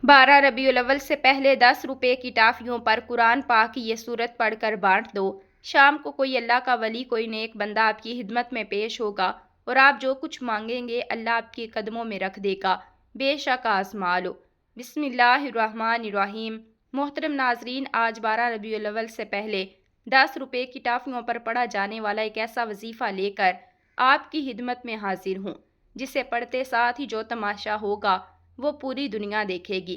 12 ربیع الاول سے پہلے 10 روپے کی ٹافیوں پر قرآن پاک کی یہ سورت پڑھ کر بانٹ دو۔ شام کو کوئی اللہ کا ولی، کوئی نیک بندہ آپ کی خدمت میں پیش ہوگا اور آپ جو کچھ مانگیں گے اللہ آپ کے قدموں میں رکھ دے گا، بے شک آزما لو۔ بسم اللہ الرحمن الرحیم۔ محترم ناظرین، آج 12 ربیع الاول سے پہلے 10 روپے کی ٹافیوں پر پڑھا جانے والا ایک ایسا وظیفہ لے کر آپ کی خدمت میں حاضر ہوں، جسے پڑھتے ساتھ ہی جو تماشا ہوگا وہ پوری دنیا دیکھے گی۔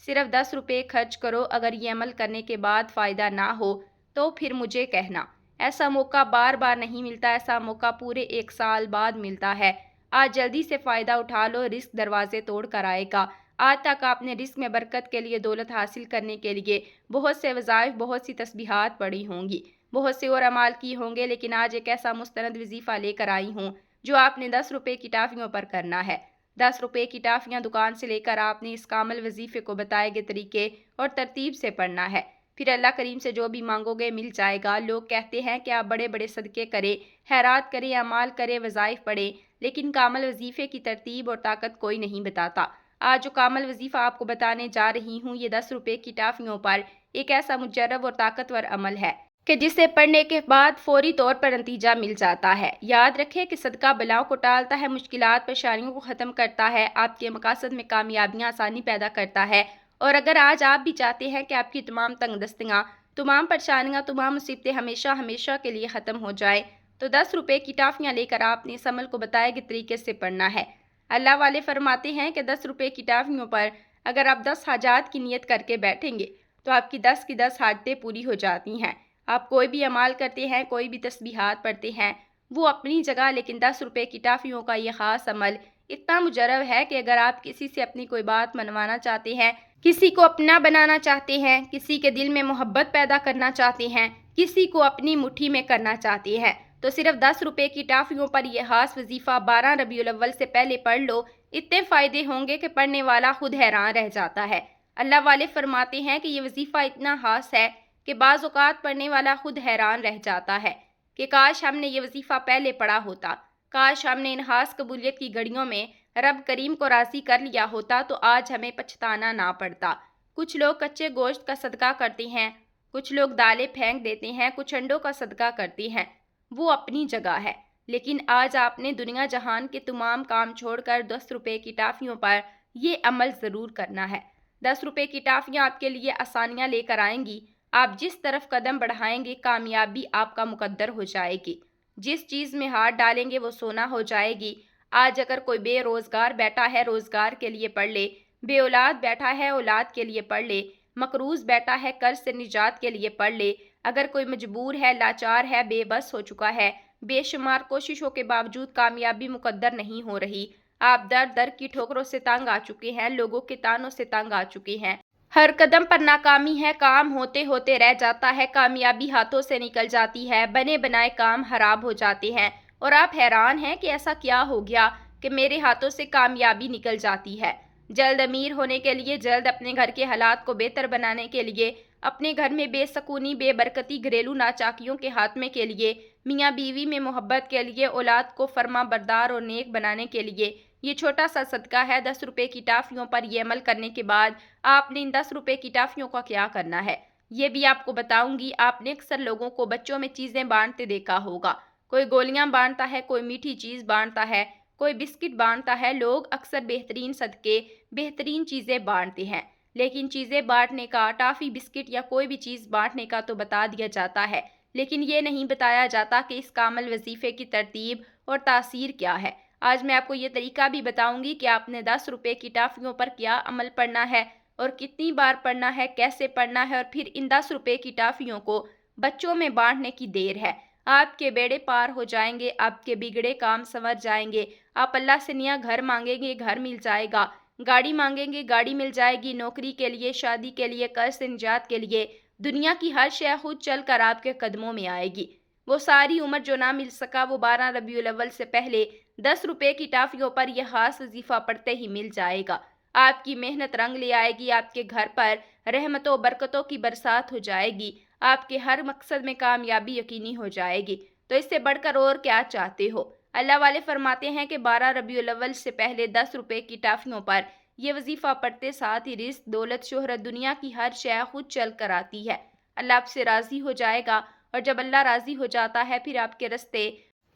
صرف 10 روپے خرچ کرو، اگر یہ عمل کرنے کے بعد فائدہ نہ ہو تو پھر مجھے کہنا۔ ایسا موقع بار بار نہیں ملتا، ایسا موقع پورے 1 سال بعد ملتا ہے۔ آج جلدی سے فائدہ اٹھا لو، رزق دروازے توڑ کر آئے گا۔ آج تک آپ نے رزق میں برکت کے لیے، دولت حاصل کرنے کے لیے بہت سے وظائف، بہت سی تسبیحات پڑھی ہوں گی، بہت سے اور اعمال کی ہوں گے، لیکن آج ایک ایسا مستند وظیفہ لے کر آئی ہوں جو آپ نے 10 روپے کی ٹافیوں پر کرنا ہے۔ 10 روپے کی ٹافیاں دکان سے لے کر آپ نے اس کامل وظیفے کو بتائے گئے طریقے اور ترتیب سے پڑھنا ہے۔ پھر اللہ کریم سے جو بھی مانگو گے مل جائے گا۔ لوگ کہتے ہیں کہ آپ بڑے بڑے صدقے کریں، خیرات کریں، اعمال کریں، وظائف پڑھیں، لیکن کامل وظیفے کی ترتیب اور طاقت کوئی نہیں بتاتا۔ آج جو کامل وظیفہ آپ کو بتانے جا رہی ہوں، یہ 10 روپے کی ٹافیوں پر ایک ایسا مجرب اور طاقتور عمل ہے کہ جسے پڑھنے کے بعد فوری طور پر نتیجہ مل جاتا ہے۔ یاد رکھیں کہ صدقہ بلاؤں کو ٹالتا ہے، مشکلات پریشانیوں کو ختم کرتا ہے، آپ کے مقاصد میں کامیابیاں، آسانی پیدا کرتا ہے۔ اور اگر آج آپ بھی چاہتے ہیں کہ آپ کی تمام تنگ دستیاں، تمام پریشانیاں، تمام مصیبتیں ہمیشہ ہمیشہ کے لیے ختم ہو جائیں، تو 10 روپے کی ٹافیاں لے کر آپ نے اس عمل کو بتائے گئے طریقے سے پڑھنا ہے۔ اللہ والے فرماتے ہیں کہ 10 روپے کی ٹافیوں پر اگر آپ 10 حاجات کی نیت کر کے بیٹھیں گے تو آپ کی 10 کی 10 حاجتیں پوری ہو جاتی ہیں۔ آپ کوئی بھی اعمال کرتے ہیں، کوئی بھی تسبیحات پڑھتے ہیں، وہ اپنی جگہ، لیکن 10 روپے کی ٹافیوں کا یہ خاص عمل اتنا مجرب ہے کہ اگر آپ کسی سے اپنی کوئی بات منوانا چاہتے ہیں، کسی کو اپنا بنانا چاہتے ہیں، کسی کے دل میں محبت پیدا کرنا چاہتے ہیں، کسی کو اپنی مٹھی میں کرنا چاہتے ہیں، تو صرف 10 روپے کی ٹافیوں پر یہ خاص وظیفہ 12 ربیع الاول سے پہلے پڑھ لو۔ اتنے فائدے ہوں گے کہ پڑھنے والا خود حیران رہ جاتا ہے۔ اللہ والے فرماتے ہیں کہ یہ وظیفہ اتنا خاص ہے کہ بعض اوقات پڑھنے والا خود حیران رہ جاتا ہے کہ کاش ہم نے یہ وظیفہ پہلے پڑھا ہوتا، کاش ہم نے ان خاص قبولیت کی گھڑیوں میں رب کریم کو راضی کر لیا ہوتا تو آج ہمیں پچھتانا نہ پڑتا۔ کچھ لوگ کچے گوشت کا صدقہ کرتے ہیں، کچھ لوگ دالیں پھینک دیتے ہیں، کچھ انڈوں کا صدقہ کرتے ہیں، وہ اپنی جگہ ہے، لیکن آج آپ نے دنیا جہان کے تمام کام چھوڑ کر 10 روپے کی ٹافیوں پر یہ عمل ضرور کرنا ہے۔ 10 روپے کی ٹافیاں آپ کے لیے آسانیاں لے کر آئیں گی۔ آپ جس طرف قدم بڑھائیں گے کامیابی آپ کا مقدر ہو جائے گی، جس چیز میں ہاتھ ڈالیں گے وہ سونا ہو جائے گی۔ آج اگر کوئی بے روزگار بیٹھا ہے، روزگار کے لیے پڑھ لے، بے اولاد بیٹھا ہے، اولاد کے لیے پڑھ لے، مقروض بیٹھا ہے، قرض سے نجات کے لیے پڑھ لے، اگر کوئی مجبور ہے، لاچار ہے، بے بس ہو چکا ہے، بے شمار کوششوں کے باوجود کامیابی مقدر نہیں ہو رہی، آپ در در کی ٹھوکروں سے تنگ آ چکے ہیں، لوگوں کے طعنوں سے تنگ آ چکے ہیں، ہر قدم پر ناکامی ہے، کام ہوتے ہوتے رہ جاتا ہے، کامیابی ہاتھوں سے نکل جاتی ہے، بنے بنائے کام خراب ہو جاتے ہیں، اور آپ حیران ہیں کہ ایسا کیا ہو گیا کہ میرے ہاتھوں سے کامیابی نکل جاتی ہے۔ جلد امیر ہونے کے لیے، جلد اپنے گھر کے حالات کو بہتر بنانے کے لیے، اپنے گھر میں بے سکونی، بے برکتی، گھریلو ناچاکیوں کے خاتمے کے لیے، میاں بیوی میں محبت کے لیے، اولاد کو فرما بردار اور نیک بنانے کے لیے یہ چھوٹا سا صدقہ ہے۔ 10 روپے کی ٹافیوں پر یہ عمل کرنے کے بعد آپ نے ان 10 روپے کی ٹافیوں کا کیا کرنا ہے یہ بھی آپ کو بتاؤں گی۔ آپ نے اکثر لوگوں کو بچوں میں چیزیں بانٹتے دیکھا ہوگا، کوئی گولیاں بانٹتا ہے، کوئی میٹھی چیز بانٹتا ہے، کوئی بسکٹ بانٹتا ہے۔ لوگ اکثر بہترین صدقے، بہترین چیزیں بانٹتے ہیں، لیکن چیزیں بانٹنے کا، ٹافی، بسکٹ یا کوئی بھی چیز بانٹنے کا تو بتا دیا جاتا ہے، لیکن یہ نہیں بتایا جاتا کہ اس کامل وظیفے کی ترتیب اور تاثیر کیا ہے۔ آج میں آپ کو یہ طریقہ بھی بتاؤں گی کہ آپ نے 10 روپے کی ٹافیوں پر کیا عمل پڑھنا ہے اور کتنی بار پڑھنا ہے، کیسے پڑھنا ہے، اور پھر ان 10 روپے کی ٹافیوں کو بچوں میں بانٹنے کی دیر ہے۔ آپ کے بیڑے پار ہو جائیں گے، آپ کے بگڑے کام سنور جائیں گے، آپ اللہ سے نیا گھر مانگیں گے، گھر مل جائے گا، گاڑی مانگیں گے، گاڑی مل جائے گی، نوکری کے لیے، شادی کے لیے، قرض سے نجات کے لیے، دنیا کی ہر شے خود چل کر آپ کے قدموں میں آئے گی۔ وہ ساری عمر جو نہ مل سکا وہ 12 ربیع الاول سے پہلے 10 روپے کی ٹافیوں پر یہ خاص وظیفہ پڑھتے ہی مل جائے گا۔ آپ کی محنت رنگ لے آئے گی، آپ کے گھر پر رحمتوں و برکتوں کی برسات ہو جائے گی، آپ کے ہر مقصد میں کامیابی یقینی ہو جائے گی۔ تو اس سے بڑھ کر اور کیا چاہتے ہو؟ اللہ والے فرماتے ہیں کہ 12 ربیع الاول سے پہلے 10 روپے کی ٹافیوں پر یہ وظیفہ پڑھتے ساتھ ہی رزق، دولت، شہرت، دنیا کی ہر شے خود چل کر آتی ہے۔ اللہ آپ سے راضی ہو جائے گا، اور جب اللہ راضی ہو جاتا ہے پھر آپ کے راستے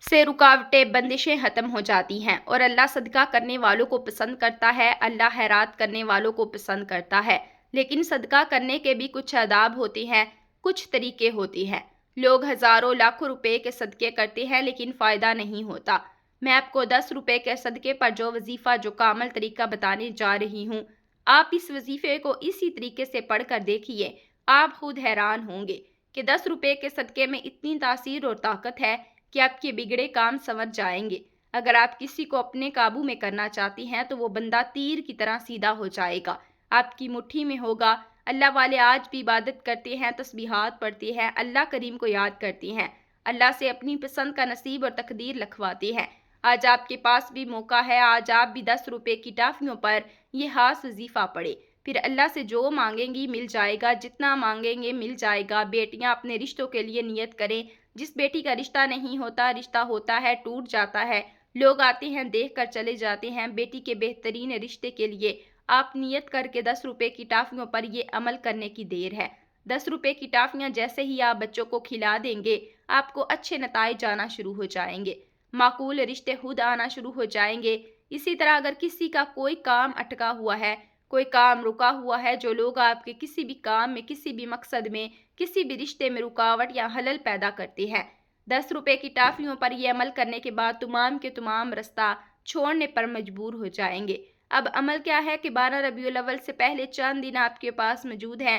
سے رکاوٹیں، بندشیں ختم ہو جاتی ہیں، اور اللہ صدقہ کرنے والوں کو پسند کرتا ہے، اللہ خیرات کرنے والوں کو پسند کرتا ہے۔ لیکن صدقہ کرنے کے بھی کچھ آداب ہوتے ہیں، کچھ طریقے ہوتے ہیں۔ لوگ ہزاروں لاکھوں روپے کے صدقے کرتے ہیں لیکن فائدہ نہیں ہوتا۔ میں آپ کو 10 روپے کے صدقے پر جو وظیفہ، جو کامل طریقہ بتانے جا رہی ہوں، آپ اس وظیفے کو اسی طریقے سے پڑھ کر دیکھیے، آپ خود حیران ہوں گے کہ 10 روپے کے صدقے میں اتنی تاثیر اور طاقت ہے کہ آپ کے بگڑے کام سنور جائیں گے۔ اگر آپ کسی کو اپنے قابو میں کرنا چاہتی ہیں تو وہ بندہ تیر کی طرح سیدھا ہو جائے گا، آپ کی مٹھی میں ہوگا۔ اللہ والے آج بھی عبادت کرتے ہیں، تسبیحات پڑھتے ہیں، اللہ کریم کو یاد کرتے ہیں، اللہ سے اپنی پسند کا نصیب اور تقدیر لکھواتے ہیں۔ آج آپ کے پاس بھی موقع ہے، آج آپ بھی 10 روپے کی ٹافیوں پر یہ خاص وظیفہ پڑھیں، پھر اللہ سے جو مانگیں گی مل جائے گا، جتنا مانگیں گے مل جائے گا۔ بیٹیاں اپنے رشتوں کے لیے نیت کریں، جس بیٹی کا رشتہ نہیں ہوتا، رشتہ ہوتا ہے ٹوٹ جاتا ہے، لوگ آتے ہیں دیکھ کر چلے جاتے ہیں۔ بیٹی کے بہترین رشتے کے لیے آپ نیت کر کے 10 روپے کی ٹافیوں پر یہ عمل کرنے کی دیر ہے۔ 10 روپے کی ٹافیاں جیسے ہی آپ بچوں کو کھلا دیں گے، آپ کو اچھے نتائج آنا شروع ہو جائیں گے، معقول رشتے خود آنا شروع ہو جائیں گے۔ اسی طرح اگر کسی کا کوئی کام اٹکا ہوا ہے، کوئی کام رکا ہوا ہے، جو لوگ آپ کے کسی بھی کام میں، کسی بھی مقصد میں، کسی بھی رشتے میں رکاوٹ یا خلل پیدا کرتے ہیں، 10 روپے کی ٹافیوں پر یہ عمل کرنے کے بعد تمام کے تمام رستہ چھوڑنے پر مجبور ہو جائیں گے۔ اب عمل کیا ہے کہ 12 ربیع الاول سے پہلے چند دن آپ کے پاس موجود ہیں،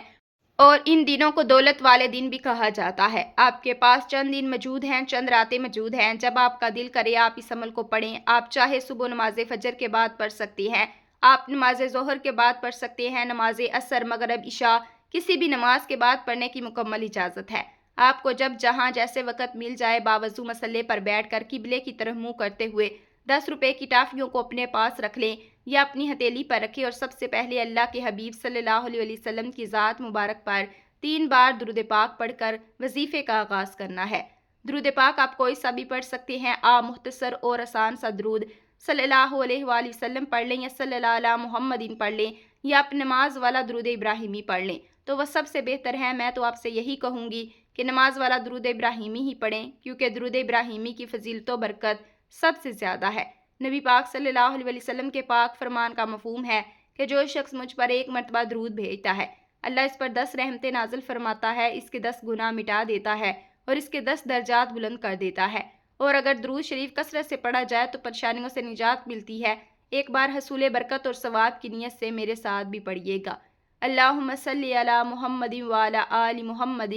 اور ان دنوں کو دولت والے دن بھی کہا جاتا ہے۔ آپ کے پاس چند دن موجود ہیں، چند راتیں موجود ہیں، جب آپ کا دل کرے آپ اس عمل کو پڑھیں۔ آپ چاہے صبح نماز فجر کے بعد پڑھ سکتے ہیں، آپ نماز ظہر کے بعد پڑھ سکتے ہیں، نماز عصر، مغرب، عشاء، کسی بھی نماز کے بعد پڑھنے کی مکمل اجازت ہے۔ آپ کو جب جہاں جیسے وقت مل جائے باوضو مسلے پر بیٹھ کر قبلے کی طرف منہ کرتے ہوئے 10 روپے کی ٹافیوں کو اپنے پاس رکھ لیں یا اپنی ہتھیلی پر رکھیں، اور سب سے پہلے اللہ کے حبیب صلی اللہ علیہ وسلم کی ذات مبارک پر 3 بار درود پاک پڑھ کر وظیفے کا آغاز کرنا ہے۔ درود پاک آپ کوئی سا بھی پڑھ سکتے ہیں، آپ مختصر اور آسان سا درود صلی اللہ علیہ وآلہ وسلم پڑھ لیں، یا صلی اللہ علیہ محمد پڑھ لیں، یا آپ نماز والا درود ابراہیمی پڑھ لیں تو وہ سب سے بہتر ہے۔ میں تو آپ سے یہی کہوں گی کہ نماز والا درود ابراہیمی ہی پڑھیں، کیونکہ درود ابراہیمی کی فضیلت و برکت سب سے زیادہ ہے۔ نبی پاک صلی اللہ علیہ وسلم کے پاک فرمان کا مفہوم ہے کہ جو شخص مجھ پر 1 مرتبہ درود بھیجتا ہے، اللہ اس پر 10 رحمتیں نازل فرماتا ہے، اس کے 10 گناہ مٹا دیتا ہے اور اس کے 10 درجات بلند کر دیتا ہے۔ اور اگر درود شریف کثرت سے پڑھا جائے تو پریشانیوں سے نجات ملتی ہے۔ ایک بار حصول برکت اور ثواب کی نیت سے میرے ساتھ بھی پڑھیے گا۔ اللہم صلی علی محمد وعلی آل محمد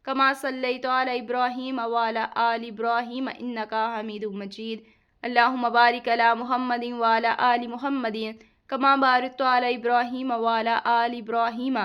کما صلیت علی ابراہیم وعلی آل ابراہیم انک حمید مجید۔ اللہم بارک علی محمد وعلی آل محمد کما بارکت علی ابراہیم وعلی آل ابراہیم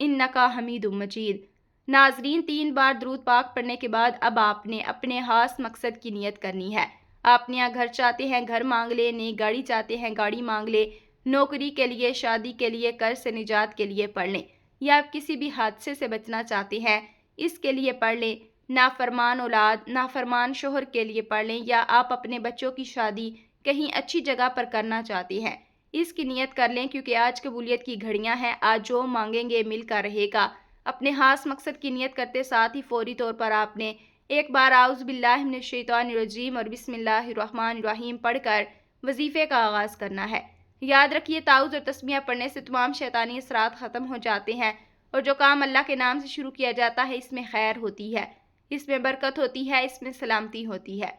انک حمید مجید۔ ناظرین، 3 بار درود پاک پڑھنے کے بعد اب آپ نے اپنے خاص مقصد کی نیت کرنی ہے۔ آپ نیا گھر چاہتے ہیں، گھر مانگ لے، نئی گاڑی چاہتے ہیں، گاڑی مانگ لے، نوکری کے لیے، شادی کے لیے، قرض سے نجات کے لیے پڑھ لیں، یا آپ کسی بھی حادثے سے بچنا چاہتے ہیں اس کے لیے پڑھ لیں، نافرمان اولاد، نافرمان شوہر کے لیے پڑھ لیں، یا آپ اپنے بچوں کی شادی کہیں اچھی جگہ پر کرنا چاہتے ہیں، اس کی نیت کر لیں، کیونکہ آج قبولیت کی گھڑیاں ہیں، آج جو مانگیں گے مل کر رہے گا۔ اپنے خاص مقصد کی نیت کرتے ساتھ ہی فوری طور پر آپ نے ایک بار اعوذ باللہ من الشیطان الرجیم اور بسم اللہ الرحمن الرحیم پڑھ کر وظیفے کا آغاز کرنا ہے۔ یاد رکھیے، تعوذ اور تسمیہ پڑھنے سے تمام شیطانی اثرات ختم ہو جاتے ہیں، اور جو کام اللہ کے نام سے شروع کیا جاتا ہے اس میں خیر ہوتی ہے، اس میں برکت ہوتی ہے، اس میں سلامتی ہوتی ہے۔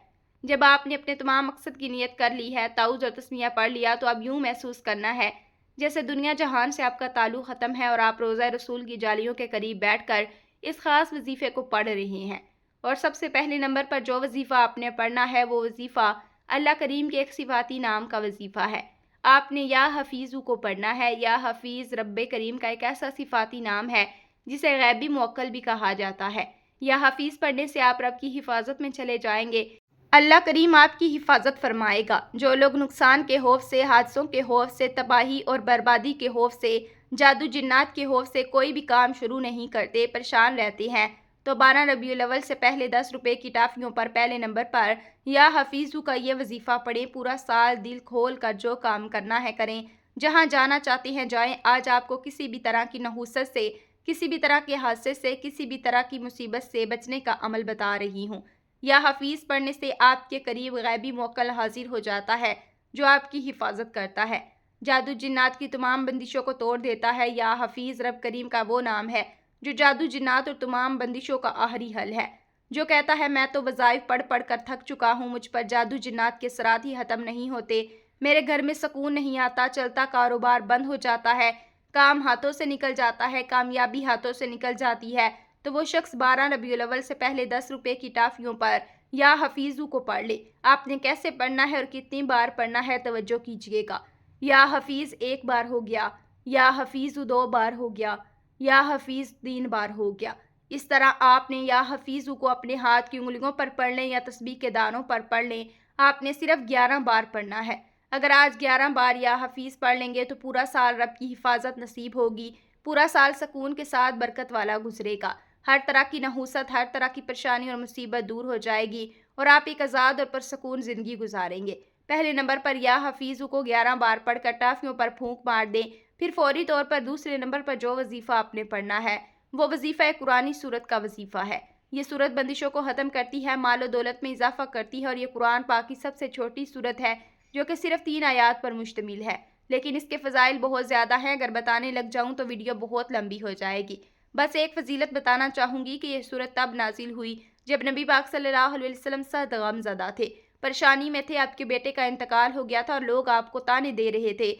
جب آپ نے اپنے تمام مقصد کی نیت کر لی ہے، تعوذ اور تسمیہ پڑھ لیا، تو اب یوں محسوس کرنا ہے جیسے دنیا جہان سے آپ کا تعلق ختم ہے اور آپ روضہ رسول کی جالیوں کے قریب بیٹھ کر اس خاص وظیفے کو پڑھ رہے ہیں۔ اور سب سے پہلے نمبر پر جو وظیفہ آپ نے پڑھنا ہے وہ وظیفہ اللہ کریم کے ایک صفاتی نام کا وظیفہ ہے۔ آپ نے یا حفیظ کو پڑھنا ہے۔ یا حفیظ رب کریم کا ایک ایسا صفاتی نام ہے جسے غیبی موکل بھی کہا جاتا ہے۔ یا حفیظ پڑھنے سے آپ رب کی حفاظت میں چلے جائیں گے، اللہ کریم آپ کی حفاظت فرمائے گا۔ جو لوگ نقصان کے خوف سے، حادثوں کے خوف سے، تباہی اور بربادی کے خوف سے، جادو جنات کے خوف سے کوئی بھی کام شروع نہیں کرتے، پریشان رہتے ہیں، تو 12 ربیع الاول سے پہلے 10 روپے کی ٹافیوں پر پہلے نمبر پر یا حفیظ کا یہ وظیفہ پڑھیں۔ پورا سال دل کھول کر جو کام کرنا ہے کریں، جہاں جانا چاہتے ہیں جائیں۔ آج آپ کو کسی بھی طرح کی نحوست سے، کسی بھی طرح کے حادثے سے، کسی بھی طرح کی مصیبت سے بچنے کا عمل بتا رہی ہوں۔ یا حفیظ پڑھنے سے آپ کے قریب غیبی موکل حاضر ہو جاتا ہے جو آپ کی حفاظت کرتا ہے، جادو جنات کی تمام بندشوں کو توڑ دیتا ہے۔ یا حفیظ رب کریم کا وہ نام ہے جو جادو جنات اور تمام بندشوں کا آخری حل ہے، جو کہتا ہے میں تو وظائف پڑھ پڑھ کر تھک چکا ہوں، مجھ پر جادو جنات کے اثرات ہی ختم نہیں ہوتے، میرے گھر میں سکون نہیں آتا، چلتا کاروبار بند ہو جاتا ہے، کام ہاتھوں سے نکل جاتا ہے، کامیابی ہاتھوں سے نکل جاتی ہے۔ تو وہ شخص 12 ربیع الاول سے پہلے 10 روپے کی ٹافیوں پر یا حفیظو کو پڑھ لے۔ آپ نے کیسے پڑھنا ہے اور کتنی بار پڑھنا ہے توجہ کیجئے گا۔ یا حفیظ 1 بار ہو گیا، یا حفیظو 2 بار ہو گیا، یا حفیظ 3 بار ہو گیا۔ اس طرح آپ نے یا حفیظو کو اپنے ہاتھ کی انگلیوں پر پڑھ لیں یا تسبیح کے دانوں پر پڑھ لیں۔ آپ نے صرف 11 بار پڑھنا ہے۔ اگر آج 11 بار یا حفیظ پڑھ لیں گے تو پورا سال رب کی حفاظت نصیب ہوگی، پورا سال سکون کے ساتھ برکت والا گزرے گا، ہر طرح کی نحوست، ہر طرح کی پریشانی اور مصیبت دور ہو جائے گی اور آپ ایک آزاد اور پرسکون زندگی گزاریں گے۔ پہلے نمبر پر یا حفیظو کو 11 بار پڑھ کر ٹافیوں پر پھونک مار دیں، پھر فوری طور پر دوسرے نمبر پر جو وظیفہ آپ نے پڑھنا ہے وہ وظیفہ قرآنی سورت کا وظیفہ ہے۔ یہ سورت بندشوں کو ختم کرتی ہے، مال و دولت میں اضافہ کرتی ہے اور یہ قرآن پاک کی سب سے چھوٹی سورت ہے جو کہ صرف 3 آیات پر مشتمل ہے، لیکن اس کے فضائل بہت زیادہ ہیں۔ اگر بتانے لگ جاؤں تو ویڈیو بہت لمبی ہو جائے گی۔ بس ایک فضیلت بتانا چاہوں گی کہ یہ سورت تب نازل ہوئی جب نبی پاک صلی اللہ علیہ وسلم سخت غم زدہ تھے، پریشانی میں تھے، آپ کے بیٹے کا انتقال ہو گیا تھا اور لوگ آپ کو طعنے دے رہے تھے۔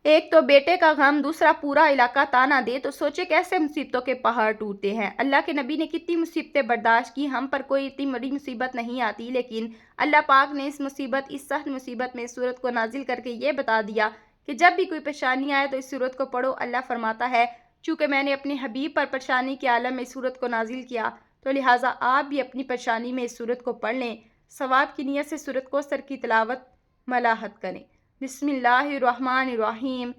ایک تو بیٹے کا غم، دوسرا پورا علاقہ طعنہ دے، تو سوچے کیسے مصیبتوں کے پہاڑ ٹوٹتے ہیں۔ اللہ کے نبی نے کتنی مصیبتیں برداشت کی، ہم پر کوئی اتنی بڑی مصیبت نہیں آتی، لیکن اللہ پاک نے اس سخت مصیبت میں اس سورت کو نازل کر کے یہ بتا دیا کہ جب بھی کوئی پریشانی آئے تو اس سورت کو پڑھو۔ اللہ فرماتا ہے چونکہ میں نے اپنے حبیب پر پریشانی کے عالم میں اس سورت کو نازل کیا تو لہٰذا آپ بھی اپنی پریشانی میں اس سورت کو پڑھ لیں، ثواب کی نیت سے سورت کوثر کی تلاوت ملاحت کریں۔ بسم اللہ الرحمن الرحیم۔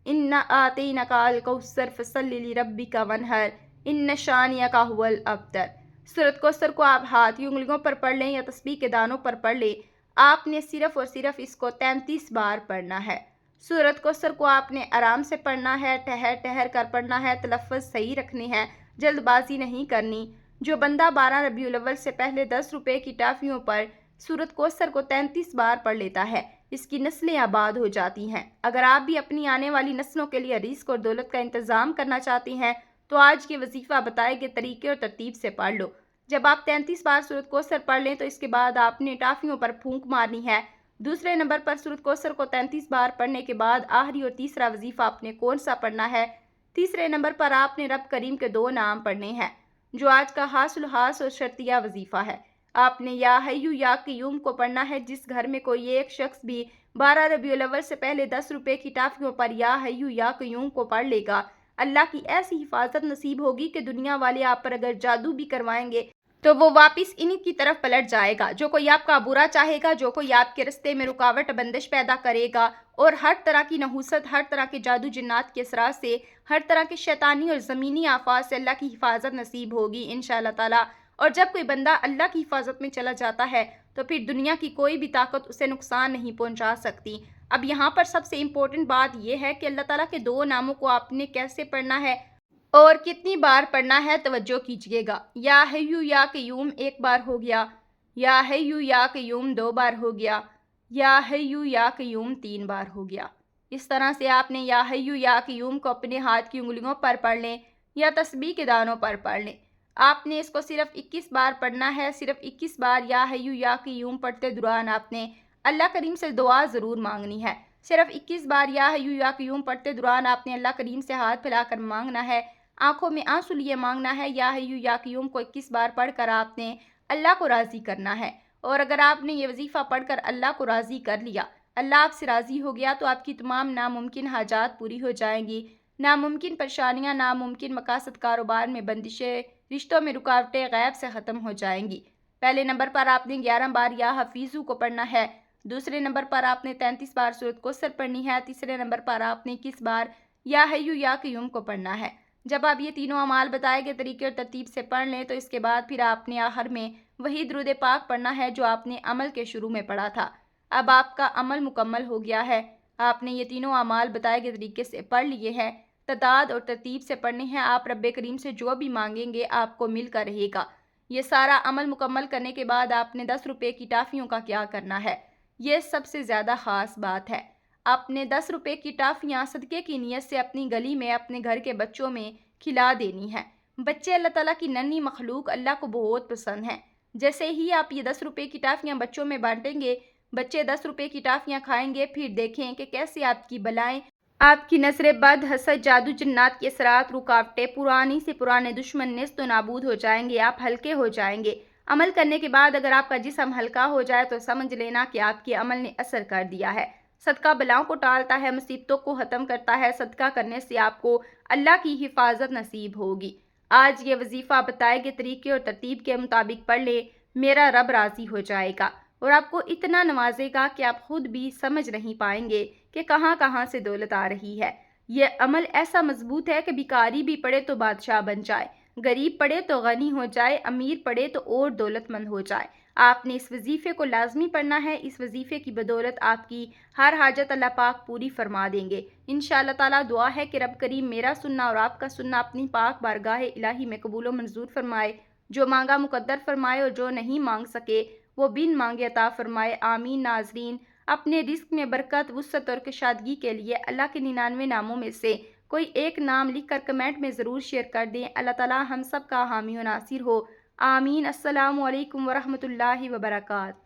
اِنَّا أَعْطَيْنَاكَ الْكَوْثَرَ فَصَلِّ لِرَبِّكَ وَانْحَرْ إِنَّ شَانِئَكَ هُوَ الْأَبْتَرُ۔ سورت کوثر کو آپ ہاتھ کی انگلیوں پر پڑھ لیں یا تسبیح کے دانوں پر پڑھ لیں۔ آپ نے صرف اور صرف اس کو 33 بار پڑھنا ہے۔ سورت کوثر کو آپ نے آرام سے پڑھنا ہے، ٹھہر ٹھہر کر پڑھنا ہے، تلفظ صحیح رکھنے ہیں، جلد بازی نہیں کرنی۔ جو بندہ 12 ربیع الاول سے پہلے 10 روپے کی ٹافیوں پر سورت کوثر کو 33 بار پڑھ لیتا ہے، اس کی نسلیں آباد ہو جاتی ہیں۔ اگر آپ بھی اپنی آنے والی نسلوں کے لیے رزق اور دولت کا انتظام کرنا چاہتے ہیں تو آج کے وظیفہ بتائے گئے طریقے اور ترتیب سے پڑھ لو۔ جب آپ 33 بار سورت کوثر پڑھ لیں تو اس کے بعد آپ نے ٹافیوں پر پھونک مارنی ہے۔ دوسرے نمبر پر سورت کوثر کو 33 بار پڑھنے کے بعد آخری اور تیسرا وظیفہ آپ نے کون سا پڑھنا ہے؟ تیسرے نمبر پر آپ نے رب کریم کے 2 نام پڑھنے ہیں جو آج کا خاص الخاص اور شرطیہ وظیفہ ہے۔ آپ نے یا حیّو یا قیوم کو پڑھنا ہے۔ جس گھر میں کوئی ایک شخص بھی 12 ربیع الاول سے پہلے 10 روپے کی ٹافیوں پر یا حیّو یا قیوم کو پڑھ لے گا، اللہ کی ایسی حفاظت نصیب ہوگی کہ دنیا والے آپ پر اگر جادو بھی کروائیں گے تو وہ واپس انہی کی طرف پلٹ جائے گا۔ جو کوئی آپ کا برا چاہے گا، جو کوئی آپ کے رستے میں رکاوٹ بندش پیدا کرے گا اور ہر طرح کی نحوست، ہر طرح کے جادو جنات کے اثرات سے، ہر طرح کے شیطانی اور زمینی آفات سے اللہ کی حفاظت نصیب ہوگی انشاءاللہ تعالی۔ اور جب کوئی بندہ اللہ کی حفاظت میں چلا جاتا ہے تو پھر دنیا کی کوئی بھی طاقت اسے نقصان نہیں پہنچا سکتی۔ اب یہاں پر سب سے امپورٹنٹ بات یہ ہے کہ اللہ تعالیٰ کے 2 ناموں کو آپ نے کیسے پڑھنا ہے اور کتنی بار پڑھنا ہے توجہ کیجئے گا۔ یا حیّو یا قیوم 1 بار ہو گیا، یا حیّو یا قیوم 2 بار ہو گیا، یا حیّو یا قیوم 3 بار ہو گیا۔ اس طرح سے آپ نے یا حیّو یا قیوم کو اپنے ہاتھ کی انگلیوں پر پڑھ لیں یا تسبیح کے دانوں پر پڑھ لیں۔ آپ نے اس کو صرف 21 بار پڑھنا ہے۔ صرف 21 بار یا حیّو یا قیوم پڑھتے دوران آپ نے اللہ کریم سے دعا ضرور مانگنی ہے۔ صرف 21 بار یا حیّو یا قیوم پڑھتے دوران آپ نے اللہ کریم سے ہاتھ پھیلا کر مانگنا ہے، آنکھوں میں آنسو لیے مانگنا ہے۔ یا حیّو یا قیوم کو 21 بار پڑھ کر آپ نے اللہ کو راضی کرنا ہے، اور اگر آپ نے یہ وظیفہ پڑھ کر اللہ کو راضی کر لیا، اللہ آپ سے راضی ہو گیا تو آپ کی تمام ناممکن حاجات پوری ہو جائیں گی، ناممکن پریشانیاں، ناممکن مقاصد، کاروبار میں بندشیں، رشتوں میں رکاوٹیں غیب سے ختم ہو جائیں گی۔ پہلے نمبر پر آپ نے 11 بار یا حفیظو کو پڑھنا ہے۔ دوسرے نمبر پر آپ نے 33 بار سورت کوثر پڑھنی ہے۔ تیسرے نمبر پر آپ نے 21 بار یا حیّو یا قیوم کو پڑھنا ہے۔ جب آپ یہ تینوں اعمال بتائے گئے طریقے اور ترتیب سے پڑھ لیں تو اس کے بعد پھر آپ نے آخر میں وہی درود پاک پڑھنا ہے جو آپ نے عمل کے شروع میں پڑھا تھا۔ اب آپ کا عمل مکمل ہو گیا ہے۔ آپ نے یہ تینوں اعمال بتائے گئے طریقے سے پڑھ لیے ہیں، تعداد اور ترتیب سے پڑھنے ہیں۔ آپ رب کریم سے جو بھی مانگیں گے آپ کو مل کر رہے گا۔ یہ سارا عمل مکمل کرنے کے بعد آپ نے 10 روپے کی ٹافیوں کا کیا کرنا ہے؟ یہ سب سے زیادہ خاص بات ہے۔ آپ نے 10 روپے کی ٹافیاں صدقے کی نیت سے اپنی گلی میں اپنے گھر کے بچوں میں کھلا دینی ہیں۔ بچے اللہ تعالیٰ کی ننھی مخلوق اللہ کو بہت پسند ہیں۔ جیسے ہی آپ یہ 10 روپے کی ٹافیاں بچوں میں بانٹیں گے، بچے 10 روپے کی ٹافیاں کھائیں گے، پھر دیکھیں کہ کیسے آپ کی بلائیں، آپ کی نظر بد، حسد، جادو، جنات کے اثرات، رکاوٹیں، پرانی سے پرانے دشمن نیست و نابود ہو جائیں گے، آپ ہلکے ہو جائیں گے۔ عمل کرنے کے بعد اگر آپ کا جسم ہلکا ہو جائے تو سمجھ لینا کہ آپ کے عمل نے اثر کر دیا ہے۔ صدقہ بلاؤں کو ٹالتا ہے، مصیبتوں کو ختم کرتا ہے۔ صدقہ کرنے سے آپ کو اللہ کی حفاظت نصیب ہوگی۔ آج یہ وظیفہ بتائے گئے طریقے اور ترتیب کے مطابق پڑھ لیں، میرا رب راضی ہو جائے گا اور آپ کو اتنا نوازے گا کہ آپ خود بھی سمجھ نہیں پائیں گے کہ کہاں کہاں سے دولت آ رہی ہے۔ یہ عمل ایسا مضبوط ہے کہ بھکاری بھی پڑھے تو بادشاہ بن جائے، غریب پڑھے تو غنی ہو جائے، امیر پڑھے تو اور دولت مند ہو جائے۔ آپ نے اس وظیفے کو لازمی پڑھنا ہے۔ اس وظیفے کی بدولت آپ کی ہر حاجت اللہ پاک پوری فرما دیں گے۔ انشاءاللہ تعالیٰ دعا ہے کہ رب کریم میرا سننا اور آپ کا سننا اپنی پاک بارگاہ الہی میں قبول و منظور فرمائے، جو مانگا مقدر فرمائے اور جو نہیں مانگ سکے وہ بن مانگے عطا فرمائے۔ آمین۔ ناظرین، اپنے رزق میں برکت، وسعت اور کشادگی کے لیے اللہ کے 99 ناموں میں سے کوئی ایک نام لکھ کر کمنٹ میں ضرور شیئر کر دیں۔ اللہ تعالیٰ ہم سب کا حامی و ناصر ہو۔ آمین۔ السلام علیکم ورحمۃ اللہ وبرکاتہ۔